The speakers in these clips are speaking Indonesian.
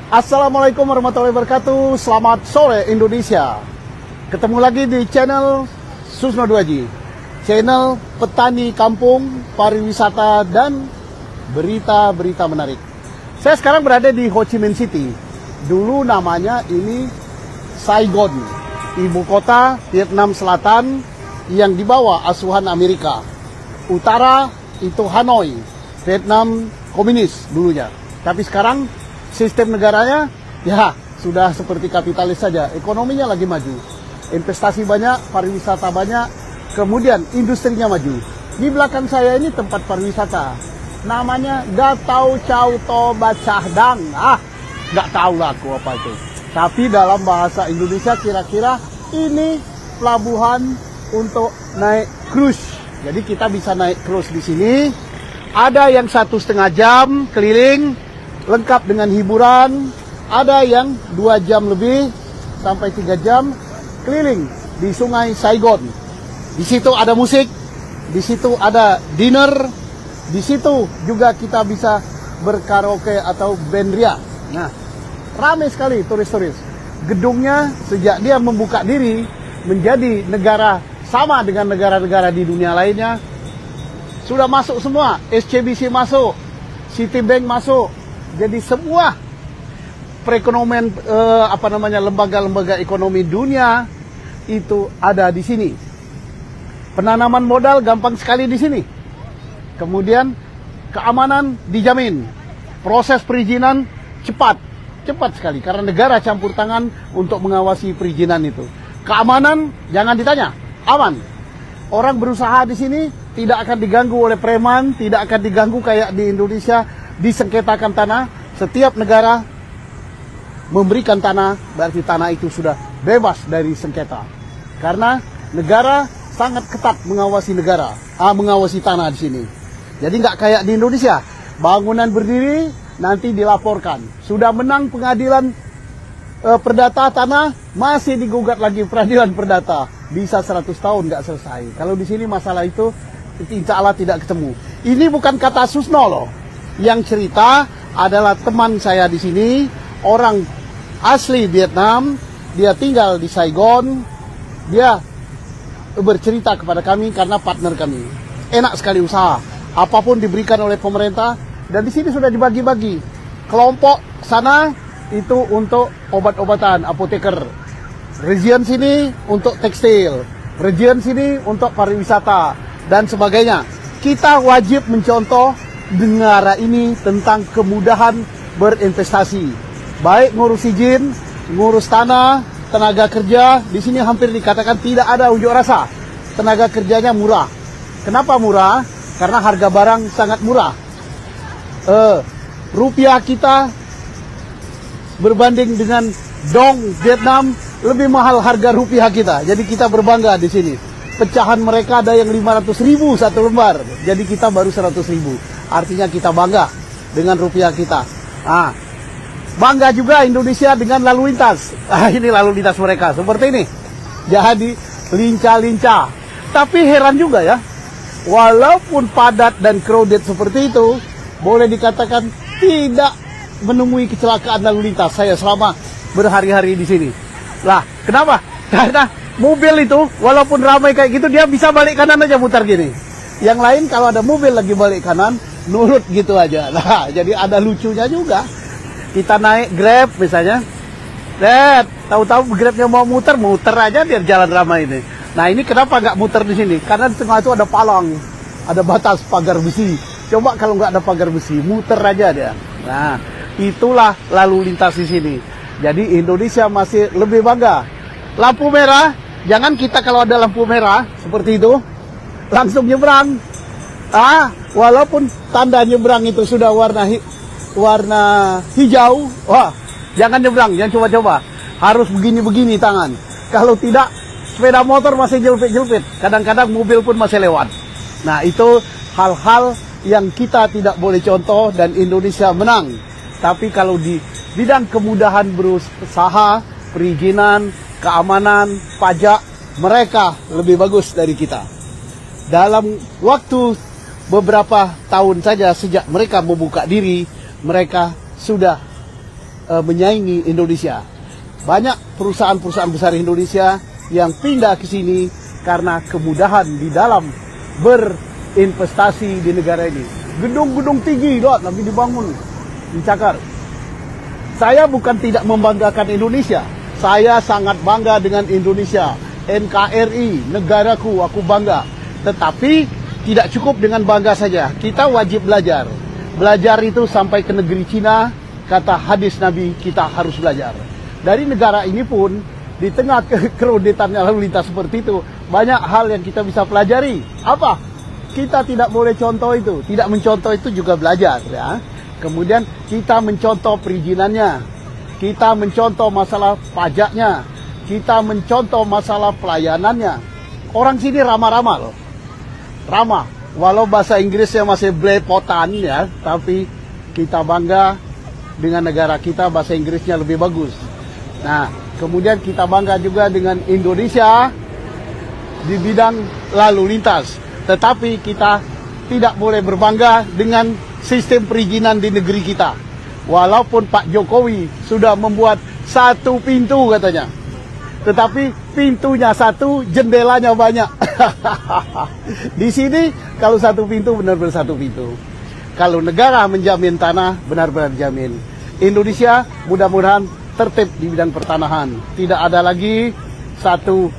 Assalamualaikum warahmatullahi wabarakatuh. Selamat sore Indonesia. Ketemu lagi di channel Susno 2G, channel petani kampung, pariwisata, dan berita-berita menarik. Saya sekarang berada di Ho Chi Minh City. Dulu namanya ini Saigon, ibu kota Vietnam Selatan yang dibawa asuhan Amerika. Utara itu Hanoi, Vietnam komunis dulunya. Tapi sekarang sistem negaranya ya sudah seperti kapitalis saja. Ekonominya lagi maju, investasi banyak, pariwisata banyak, kemudian industrinya maju. Di belakang saya ini tempat pariwisata, namanya Gatau Chow To Bacah Dang. Nggak tahu lah aku apa itu. Tapi dalam bahasa Indonesia kira-kira ini pelabuhan untuk naik cruise. Jadi kita bisa naik cruise di sini. Ada yang 1,5 jam keliling, lengkap dengan hiburan. Ada yang 2 jam lebih sampai 3 jam keliling di Sungai Saigon. Di situ ada musik, di situ ada dinner, di situ juga kita bisa berkaraoke atau band-ria. Nah, ramai sekali turis-turis. Gedungnya sejak dia membuka diri menjadi negara sama dengan negara-negara di dunia lainnya, sudah masuk semua. SCBC masuk, Citibank masuk. Jadi semua perekonomian lembaga-lembaga ekonomi dunia itu ada di sini. Penanaman modal gampang sekali di sini. Kemudian keamanan dijamin. Proses perizinan cepat sekali karena negara campur tangan untuk mengawasi perizinan itu. Keamanan jangan ditanya, aman. Orang berusaha di sini tidak akan diganggu oleh preman, tidak akan diganggu kayak di Indonesia disengketakan tanah. Setiap negara memberikan tanah, berarti tanah itu sudah bebas dari sengketa. Karena negara sangat ketat mengawasi tanah di sini. Jadi nggak kayak di Indonesia, bangunan berdiri nanti dilaporkan. Sudah menang pengadilan perdata tanah, masih digugat lagi peradilan perdata. Bisa 100 tahun nggak selesai. Kalau di sini masalah itu insya Allah tidak ketemu. Ini bukan kata Susno loh. Yang cerita adalah teman saya di sini, orang asli Vietnam. Dia tinggal di Saigon. Dia bercerita kepada kami karena partner kami. Enak sekali usaha. Apapun diberikan oleh pemerintah. Dan di sini sudah dibagi-bagi. Kelompok sana itu untuk obat-obatan, apoteker. Region sini untuk tekstil, region sini untuk pariwisata, dan sebagainya. Kita wajib mencontoh negara ini tentang kemudahan berinvestasi. Baik ngurus izin, ngurus tanah, tenaga kerja. Di sini hampir dikatakan tidak ada unjuk rasa. Tenaga kerjanya murah. Kenapa murah? Karena harga barang sangat murah. Rupiah kita berbanding dengan dong Vietnam lebih mahal harga rupiah kita. Jadi kita berbangga di sini. Pecahan mereka ada yang 500.000 satu lembar. Jadi kita baru 100.000. Artinya kita bangga dengan rupiah kita. Bangga juga Indonesia dengan lalu lintas. Ini lalu lintas mereka seperti ini. Jadi lincah-lincah. Tapi heran juga ya. Walaupun padat dan crowded seperti itu, boleh dikatakan tidak menemui kecelakaan lalu lintas. Saya selama berhari-hari di sini. Lah, kenapa? Karena mobil itu walaupun ramai kayak gitu, dia bisa balik kanan aja mutar gini. Yang lain kalau ada mobil lagi balik kanan, nurut gitu aja. Nah, jadi ada lucunya juga. Kita naik Grab misalnya. Tahu-tahu Grabnya mau muter aja dia jalan ramai ini. Nah, ini kenapa nggak muter di sini? Karena di tengah itu ada palang, ada batas pagar besi. Coba kalau nggak ada pagar besi, muter aja dia. Nah, itulah lalu lintas di sini. Jadi Indonesia masih lebih bangga. Lampu merah, jangan kita kalau ada lampu merah seperti itu langsung nyebrang. Walaupun tanda nyebrang itu sudah warna hijau, jangan nyebrang, jangan coba-coba. Harus begini-begini tangan. Kalau tidak, sepeda motor masih jelpit-jelpit. Kadang-kadang mobil pun masih lewat. Nah, itu hal-hal yang kita tidak boleh contoh dan Indonesia menang. Tapi kalau di bidang kemudahan berusaha, perizinan, keamanan, pajak, mereka lebih bagus dari kita. Dalam waktu beberapa tahun saja sejak mereka membuka diri, mereka sudah menyaingi Indonesia. Banyak perusahaan-perusahaan besar Indonesia yang pindah ke sini karena kemudahan di dalam berinvestasi di negara ini. Gedung-gedung tinggi lagi dibangun di Cakar. Saya bukan tidak membanggakan Indonesia. Saya sangat bangga dengan Indonesia. NKRI, negaraku, aku bangga. Tetapi tidak cukup dengan bangga saja. Kita wajib belajar. Belajar itu sampai ke negeri Cina, kata hadis Nabi, kita harus belajar. Dari negara ini pun, di tengah keruditan lalu lintas seperti itu, banyak hal yang kita bisa pelajari. Apa? Kita tidak boleh contoh itu. Tidak mencontoh itu juga belajar. Ya. Kemudian kita mencontoh perizinannya. Kita mencontoh masalah pajaknya. Kita mencontoh masalah pelayanannya. Orang sini ramah-ramah loh. Ramah. Walau bahasa Inggrisnya masih belepotan ya, tapi kita bangga dengan negara kita, bahasa Inggrisnya lebih bagus. Nah, kemudian kita bangga juga dengan Indonesia di bidang lalu lintas. Tetapi kita tidak boleh berbangga dengan sistem perizinan di negeri kita. Walaupun Pak Jokowi sudah membuat satu pintu katanya. Tetapi pintunya satu, jendelanya banyak. Di sini kalau satu pintu benar-benar satu pintu. Kalau negara menjamin tanah, benar-benar jamin. Indonesia mudah-mudahan tertib di bidang pertanahan. Tidak ada lagi satu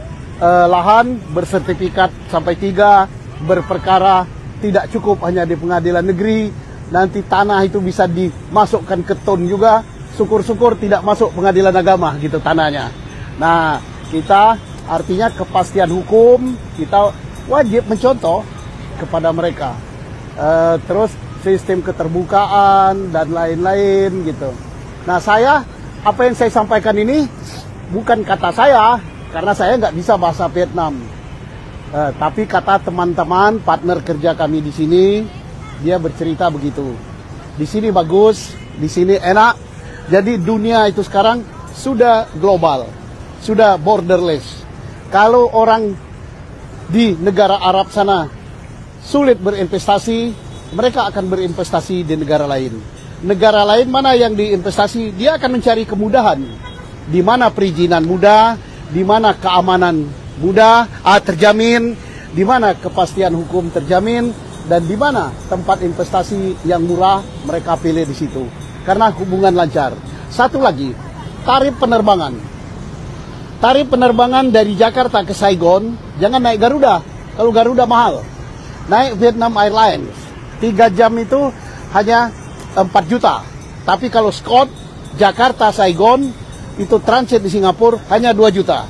lahan bersertifikat sampai 3 berperkara, tidak cukup hanya di pengadilan negeri. Nanti tanah itu bisa dimasukkan ke ton juga. Syukur-syukur tidak masuk pengadilan agama gitu tanahnya. Nah, kita artinya kepastian hukum, kita wajib mencontoh kepada mereka. Terus sistem keterbukaan dan lain-lain gitu. Nah, apa yang saya sampaikan ini bukan kata saya, karena saya nggak bisa bahasa Vietnam. Tapi kata teman-teman, partner kerja kami di sini, dia bercerita begitu. Di sini bagus, di sini enak. Jadi dunia itu sekarang sudah global, sudah borderless. Kalau orang di negara Arab sana sulit berinvestasi, mereka akan berinvestasi di negara lain. Negara lain mana yang diinvestasi, dia akan mencari kemudahan. Di mana perizinan mudah, di mana keamanan mudah, terjamin, di mana kepastian hukum terjamin, dan di mana tempat investasi yang murah, mereka pilih di situ. Karena hubungan lancar. Satu lagi, tarif penerbangan. Tarif penerbangan dari Jakarta ke Saigon, jangan naik Garuda. Kalau Garuda mahal. Naik Vietnam Airlines. 3 jam itu hanya 4 juta. Tapi kalau Scott, Jakarta, Saigon, itu transit di Singapura hanya 2 juta.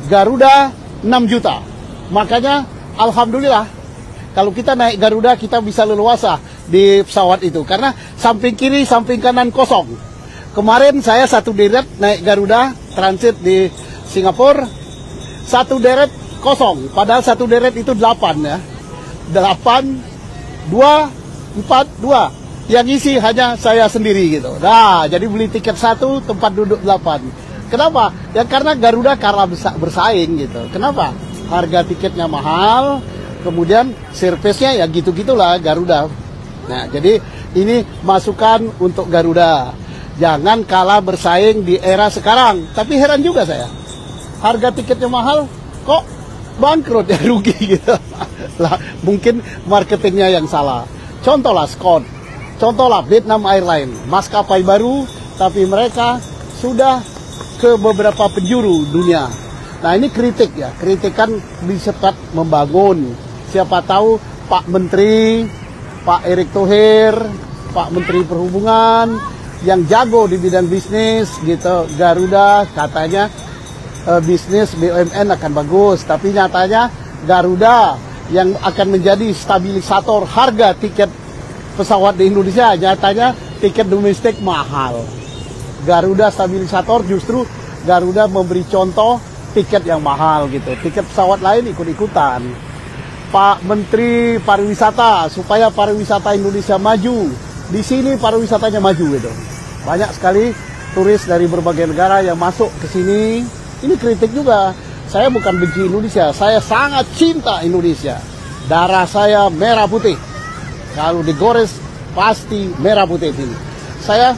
Garuda 6 juta. Makanya alhamdulillah kalau kita naik Garuda kita bisa leluasa di pesawat itu. Karena samping kiri, samping kanan kosong. Kemarin saya satu deret naik Garuda transit di Singapura, satu deret kosong. Padahal satu deret itu 8 ya. 8, 2, 4, 2. Yang isi hanya saya sendiri gitu. Nah, jadi beli tiket 1, tempat duduk 8. Kenapa? Ya karena Garuda kalah bersaing gitu. Kenapa? Harga tiketnya mahal, kemudian servisnya ya gitu-gitulah Garuda. Nah, jadi ini masukan untuk Garuda. Jangan kalah bersaing di era sekarang. Tapi heran juga saya. Harga tiketnya mahal, kok bangkrut ya, rugi gitu. Lah, mungkin marketingnya yang salah. Contohlah Scott, contohlah Vietnam Airlines, maskapai baru, tapi mereka sudah ke beberapa penjuru dunia. Nah, ini kritik ya, kritikan disebut membangun. Siapa tahu Pak Menteri, Pak Erick Thohir, Pak Menteri Perhubungan yang jago di bidang bisnis gitu, Garuda katanya bisnis BUMN akan bagus, tapi nyatanya Garuda yang akan menjadi stabilisator harga tiket pesawat di Indonesia, nyatanya tiket domestik mahal. Garuda stabilisator, justru Garuda memberi contoh tiket yang mahal gitu. Tiket pesawat lain ikut-ikutan. Pak Menteri Pariwisata, supaya pariwisata Indonesia maju. Di sini pariwisatanya maju gitu. Banyak sekali turis dari berbagai negara yang masuk ke sini. Ini kritik juga. Saya bukan benci Indonesia, saya sangat cinta Indonesia. Darah saya merah putih. Kalau digores pasti merah putih ini. Saya